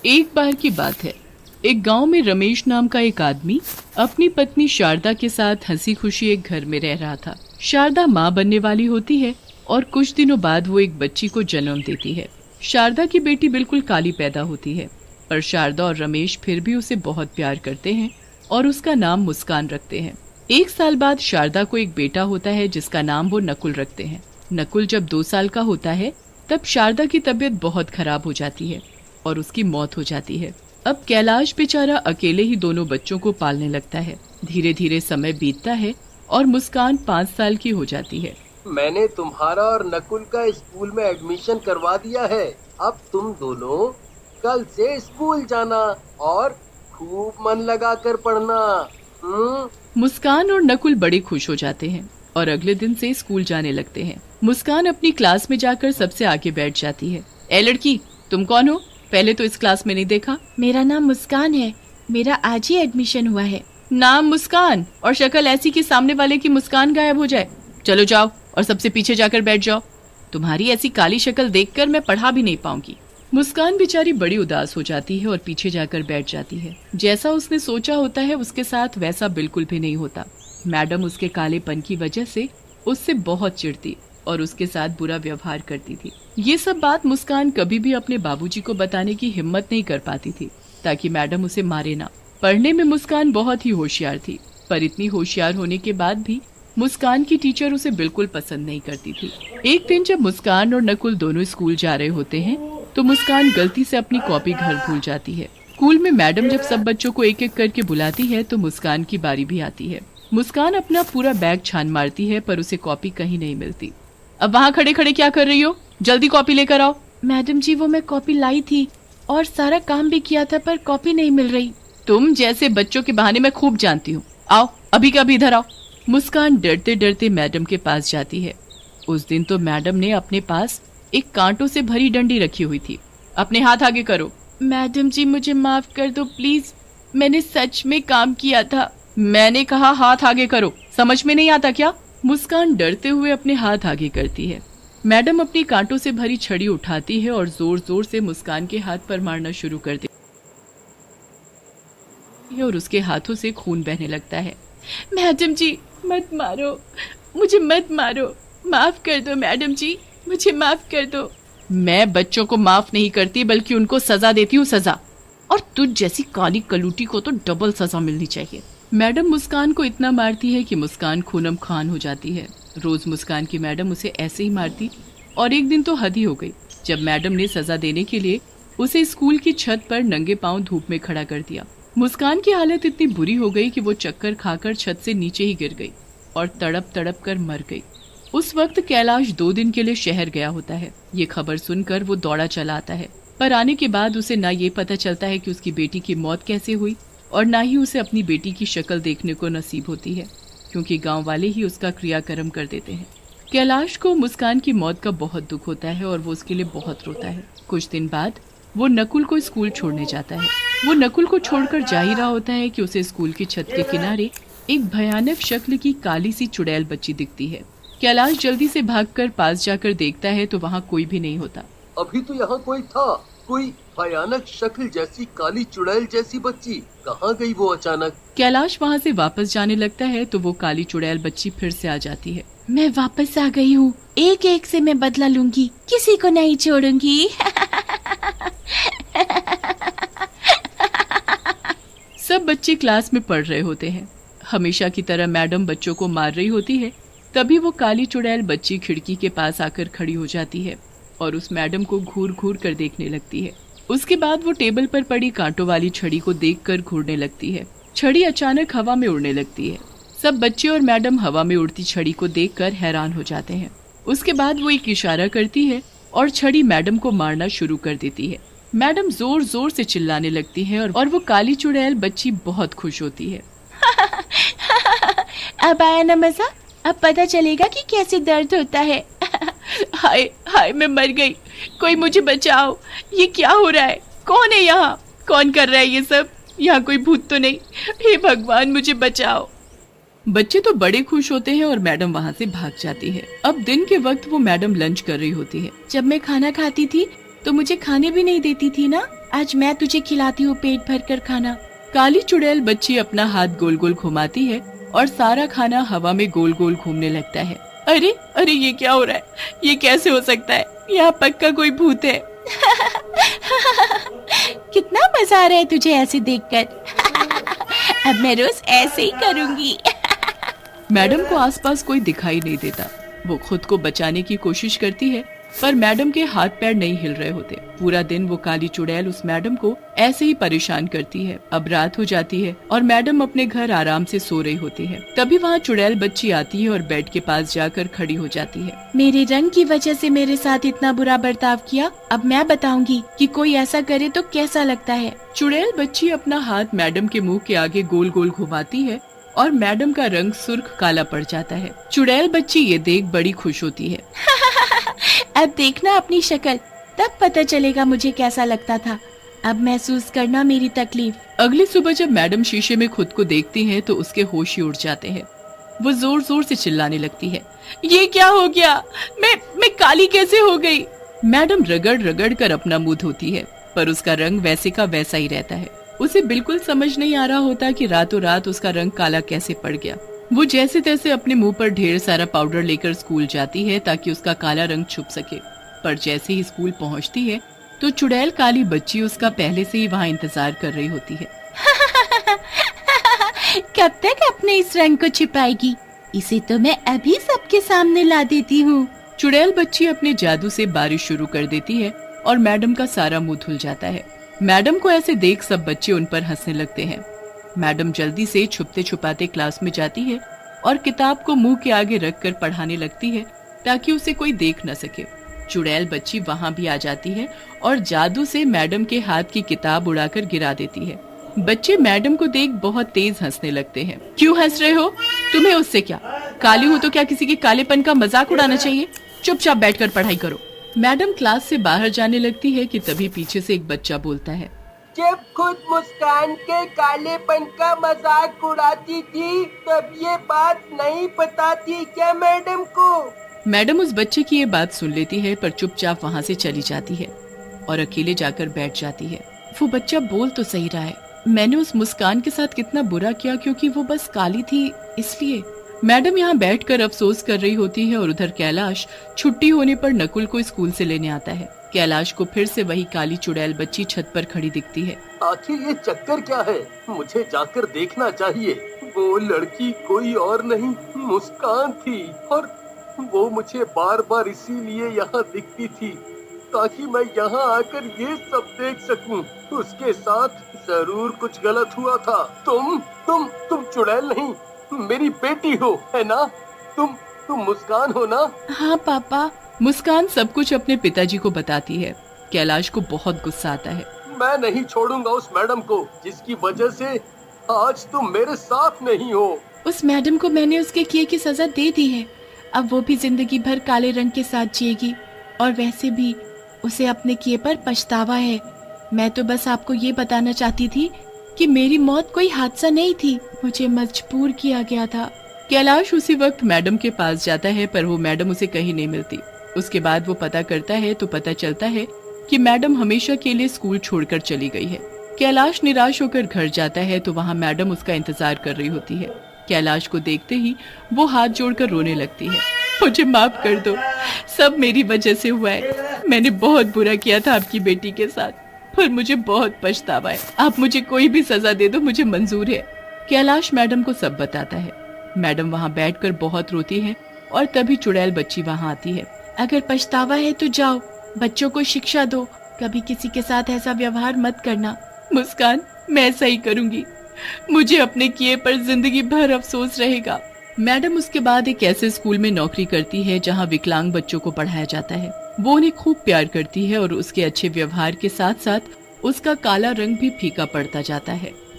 एक बार की बात है, एक गांव में रमेश नाम का एक आदमी अपनी पत्नी शारदा के साथ हंसी खुशी एक घर में रह रहा था। शारदा माँ बनने वाली होती है और कुछ दिनों बाद वो एक बच्ची को जन्म देती है। शारदा की बेटी बिल्कुल काली पैदा होती है, पर शारदा और रमेश फिर भी उसे बहुत प्यार करते हैं और उसका नाम मुस्कान रखते हैं। एक साल बाद शारदा को एक बेटा होता है जिसका नाम वो नकुल रखते हैं। नकुल जब 2 साल का होता है तब शारदा की तबीयत बहुत खराब हो जाती है और उसकी मौत हो जाती है। अब कैलाश बेचारा अकेले ही दोनों बच्चों को पालने लगता है। धीरे धीरे समय बीतता है और मुस्कान 5 साल की हो जाती है। मैंने तुम्हारा और नकुल का स्कूल में एडमिशन करवा दिया है। अब तुम दोनों कल से स्कूल जाना और खूब मन लगा कर पढ़ना। मुस्कान और नकुल बड़े खुश हो जाते हैं और अगले दिन से स्कूल जाने लगते हैं। मुस्कान अपनी क्लास में जाकर सबसे आगे बैठ जाती है। ए लड़की, तुम कौन हो? पहले तो इस क्लास में नहीं देखा। मेरा नाम मुस्कान है, मेरा आज ही एडमिशन हुआ है। नाम मुस्कान और शक्ल ऐसी कि सामने वाले की मुस्कान गायब हो जाए। चलो जाओ और सबसे पीछे जाकर बैठ जाओ। तुम्हारी ऐसी काली शक्ल देखकर मैं पढ़ा भी नहीं पाऊंगी। मुस्कान बेचारी बड़ी उदास हो जाती है और पीछे जाकर बैठ जाती है। जैसा उसने सोचा होता है उसके साथ वैसा बिल्कुल भी नहीं होता। मैडम उसके कालेपन की वजह से उससे बहुत चिढ़ती और उसके साथ बुरा व्यवहार करती थी। ये सब बात मुस्कान कभी भी अपने बाबूजी को बताने की हिम्मत नहीं कर पाती थी ताकि मैडम उसे मारे ना। पढ़ने में मुस्कान बहुत ही होशियार थी, पर इतनी होशियार होने के बाद भी मुस्कान की टीचर उसे बिल्कुल पसंद नहीं करती थी। एक दिन जब मुस्कान और नकुल दोनों स्कूल जा रहे होते हैं तो मुस्कान गलती से अपनी कॉपी घर भूल जाती है। स्कूल में मैडम जब सब बच्चों को एक एक करके बुलाती है तो मुस्कान की बारी भी आती है। मुस्कान अपना पूरा बैग छान मारती है पर उसे कॉपी कहीं नहीं मिलती। अब वहाँ खड़े खड़े क्या कर रही हो? जल्दी कॉपी लेकर आओ। मैडम जी, वो मैं कॉपी लाई थी और सारा काम भी किया था पर कॉपी नहीं मिल रही। तुम जैसे बच्चों के बहाने मैं खूब जानती हूँ। आओ अभी का अभी इधर आओ। मुस्कान डरते डरते मैडम के पास जाती है। उस दिन तो मैडम ने अपने पास एक कांटों से भरी डंडी रखी हुई थी। अपने हाथ आगे करो। मैडम जी, मुझे माफ कर दो प्लीज, मैंने सच में काम किया था। मैंने कहा हाथ आगे करो, समझ में नहीं आता क्या? मुस्कान डरते हुए अपने हाथ आगे करती है। मैडम अपनी कांटों से भरी छड़ी उठाती है और जोर जोर से मुस्कान के हाथ पर मारना शुरू कर देती है और उसके हाथों से खून बहने लगता है। मैडम जी, मत मारो, मुझे मत मारो, माफ कर दो मैडम जी, मुझे माफ कर दो। मैं बच्चों को माफ नहीं करती बल्कि उनको सजा देती हूँ, सजा। और तुझ जैसी काली कलूटी को तो डबल सजा मिलनी चाहिए। मैडम मुस्कान को इतना मारती है कि मुस्कान खूनम खान हो जाती है। रोज मुस्कान की मैडम उसे ऐसे ही मारती और एक दिन तो हद ही हो गई जब मैडम ने सजा देने के लिए उसे स्कूल की छत पर नंगे पांव धूप में खड़ा कर दिया। मुस्कान की हालत इतनी बुरी हो गई कि वो चक्कर खाकर छत से नीचे ही गिर गई और तड़प तड़प कर मर गई। उस वक्त कैलाश 2 दिन के लिए शहर गया होता है। ये खबर सुनकर वो दौड़ा चला आता है, पर आने के बाद उसे ना ये पता चलता है कि उसकी बेटी की मौत कैसे हुई और ना ही उसे अपनी बेटी की शक्ल देखने को नसीब होती है, क्योंकि गांव वाले ही उसका क्रियाक्रम कर देते हैं। कैलाश को मुस्कान की मौत का बहुत दुख होता है और वो उसके लिए बहुत रोता है। कुछ दिन बाद वो नकुल को स्कूल छोड़ने जाता है। वो नकुल को छोड़कर जा ही रहा होता है कि उसे स्कूल की छत के किनारे एक भयानक शक्ल की काली सी चुड़ैल बच्ची दिखती है। कैलाश जल्दी से भागकर पास जाकर देखता है तो वहाँ कोई भी नहीं होता। अभी तो यहाँ कोई था, कोई भयानक शक्ल जैसी काली चुड़ैल जैसी बच्ची कहाँ गई वो अचानक? कैलाश वहाँ से वापस जाने लगता है तो वो काली चुड़ैल बच्ची फिर से आ जाती है। मैं वापस आ गई हूँ, एक एक से मैं बदला लूंगी, किसी को नहीं छोड़ूंगी। सब बच्चे क्लास में पढ़ रहे होते हैं। हमेशा की तरह मैडम बच्चों को मार रही होती है। तभी वो काली चुड़ैल बच्ची खिड़की के पास आकर खड़ी हो जाती है और उस मैडम को घूर घूर कर देखने लगती है। उसके बाद वो टेबल पर पड़ी कांटों वाली छड़ी को देखकर घूरने लगती है। छड़ी अचानक हवा में उड़ने लगती है। सब बच्चे और मैडम हवा में उड़ती छड़ी को देखकर हैरान हो जाते हैं। उसके बाद वो एक इशारा करती है और छड़ी मैडम को मारना शुरू कर देती है। मैडम जोर जोर से चिल्लाने लगती है और वो काली चुड़ैल बच्ची बहुत खुश होती है। अब आया ना मजा, अब पता चलेगा कि कैसे दर्द होता है। हाय हाय, मैं मर गई, कोई मुझे बचाओ, ये क्या हो रहा है? कौन है यहाँ? कौन कर रहा है ये सब? यहाँ कोई भूत तो नहीं? हे भगवान, मुझे बचाओ। बच्चे तो बड़े खुश होते हैं और मैडम वहाँ से भाग जाती है। अब दिन के वक्त वो मैडम लंच कर रही होती है। जब मैं खाना खाती थी तो मुझे खाने भी नहीं देती थी ना, आज मैं तुझे खिलाती हूँ पेट भर कर खाना। काली चुड़ैल बच्ची अपना हाथ गोल गोल घुमाती है और सारा खाना हवा में गोल गोल घूमने लगता है। अरे अरे ये क्या हो रहा है, ये कैसे हो सकता है, यहाँ पक्का कोई भूत है। कितना मजा आ रहा है तुझे ऐसे देखकर। अब मैं रोज ऐसे ही करूंगी। मैडम को आसपास कोई दिखाई नहीं देता। वो खुद को बचाने की कोशिश करती है पर मैडम के हाथ पैर नहीं हिल रहे होते। पूरा दिन वो काली चुड़ैल उस मैडम को ऐसे ही परेशान करती है। अब रात हो जाती है और मैडम अपने घर आराम से सो रही होती है। तभी वहाँ चुड़ैल बच्ची आती है और बेड के पास जाकर खड़ी हो जाती है। मेरे रंग की वजह से मेरे साथ इतना बुरा बर्ताव किया, अब मैं बताऊंगी कि कोई ऐसा करे तो कैसा लगता है। चुड़ैल बच्ची अपना हाथ मैडम के मुंह के आगे गोल गोल घुमाती है और मैडम का रंग सुर्ख काला पड़ जाता है। चुड़ैल बच्ची ये देख बड़ी खुश होती है। अब देखना अपनी शक्ल, तब पता चलेगा मुझे कैसा लगता था। अब महसूस करना मेरी तकलीफ। अगली सुबह जब मैडम शीशे में खुद को देखती है तो उसके होश ही उड़ जाते हैं। वो जोर जोर से चिल्लाने लगती है, ये क्या हो गया, मैं काली कैसे हो गई। मैडम रगड़ रगड़ कर अपना मुंह धोती है पर उसका रंग वैसे का वैसा ही रहता है। उसे बिल्कुल समझ नहीं आ रहा होता कि रातों रात उसका रंग काला कैसे पड़ गया। वो जैसे तैसे अपने मुंह पर ढेर सारा पाउडर लेकर स्कूल जाती है ताकि उसका काला रंग छुप सके। पर जैसे ही स्कूल पहुंचती है तो चुड़ैल काली बच्ची उसका पहले से ही वहाँ इंतजार कर रही होती है। कब तक अपने इस रंग को छिपाएगी, इसे तो मैं अभी सबके सामने ला देती हूँ। चुड़ैल बच्ची अपने जादू से बारिश शुरू कर देती है और मैडम का सारा मुंह धुल जाता है। मैडम को ऐसे देख सब बच्चे उन पर हंसने लगते हैं। मैडम जल्दी से छुपते छुपाते क्लास में जाती है और किताब को मुंह के आगे रखकर पढ़ाने लगती है ताकि उसे कोई देख न सके। चुड़ैल बच्ची वहाँ भी आ जाती है और जादू से मैडम के हाथ की किताब उड़ाकर गिरा देती है। बच्चे मैडम को देख बहुत तेज हंसने लगते हैं। क्यों हंस रहे हो, तुम्हें उससे क्या, काली हो तो क्या किसी के कालेपन का मजाक उड़ाना चाहिए। चुपचाप बैठकर पढ़ाई करो। मैडम क्लास से बाहर जाने लगती है कि तभी पीछे से एक बच्चा बोलता है, जब खुद मुस्कान के कालेपन का मजाक उड़ाती थी तब ये बात नहीं पता थी क्या मैडम को। मैडम उस बच्चे की ये बात सुन लेती है पर चुपचाप वहाँ से चली जाती है और अकेले जाकर बैठ जाती है। वो बच्चा बोल तो सही रहा है, मैंने उस मुस्कान के साथ कितना बुरा किया क्योंकि वो बस काली थी इसलिए। मैडम यहाँ बैठकर अफसोस कर रही होती है और उधर कैलाश छुट्टी होने पर नकुल को स्कूल से लेने आता है। कैलाश को फिर से वही काली चुड़ैल बच्ची छत पर खड़ी दिखती है। आखिर ये चक्कर क्या है, मुझे जाकर देखना चाहिए। वो लड़की कोई और नहीं मुस्कान थी और वो मुझे बार बार इसीलिए यहाँ दिखती थी ताकि मैं यहाँ आकर ये सब देख सकूं। उसके साथ जरूर कुछ गलत हुआ था। तुम चुड़ैल नहीं, मेरी बेटी हो, है ना? तुम मुस्कान हो ना? हाँ पापा। मुस्कान सब कुछ अपने पिताजी को बताती है। कैलाश को बहुत गुस्सा आता है। मैं नहीं छोड़ूंगा उस मैडम को जिसकी वजह से आज तुम मेरे साथ नहीं हो। उस मैडम को मैंने उसके किए की सजा दे दी है, अब वो भी जिंदगी भर काले रंग के साथ जिएगी और वैसे भी उसे अपने किए पर पछतावा है। मैं तो बस आपको ये बताना चाहती थी कि मेरी मौत कोई हादसा नहीं थी, मुझे मजबूर किया गया था। कैलाश उसी वक्त मैडम के पास जाता है पर वो मैडम उसे कहीं नहीं मिलती। उसके बाद वो पता करता है तो पता चलता है कि मैडम हमेशा के लिए स्कूल छोड़कर चली गई है। कैलाश निराश होकर घर जाता है तो वहाँ मैडम उसका इंतजार कर रही होती है। कैलाश को देखते ही वो हाथ जोड़कर रोने लगती है। मुझे माफ कर दो, सब मेरी वजह से हुआ है। मैंने बहुत बुरा किया था आपकी बेटी के साथ, पर मुझे बहुत पछतावा है। आप मुझे कोई भी सजा दे दो, मुझे मंजूर है। कैलाश मैडम को सब बताता है। मैडम वहाँ बैठकर बहुत रोती है और तभी चुड़ैल बच्ची वहाँ आती है। अगर पछतावा है तो जाओ, बच्चों को शिक्षा दो, कभी किसी के साथ ऐसा व्यवहार मत करना। मुस्कान, मैं ऐसा ही करूंगी, मुझे अपने किए पर जिंदगी भर अफसोस रहेगा। मैडम उसके बाद एक ऐसे स्कूल में नौकरी करती है जहाँ विकलांग बच्चों को पढ़ाया जाता है। वो उन्हें खूब प्यार करती है और उसके अच्छे व्यवहार के साथ साथ उसका काला रंग भी फीका पड़ता जाता है।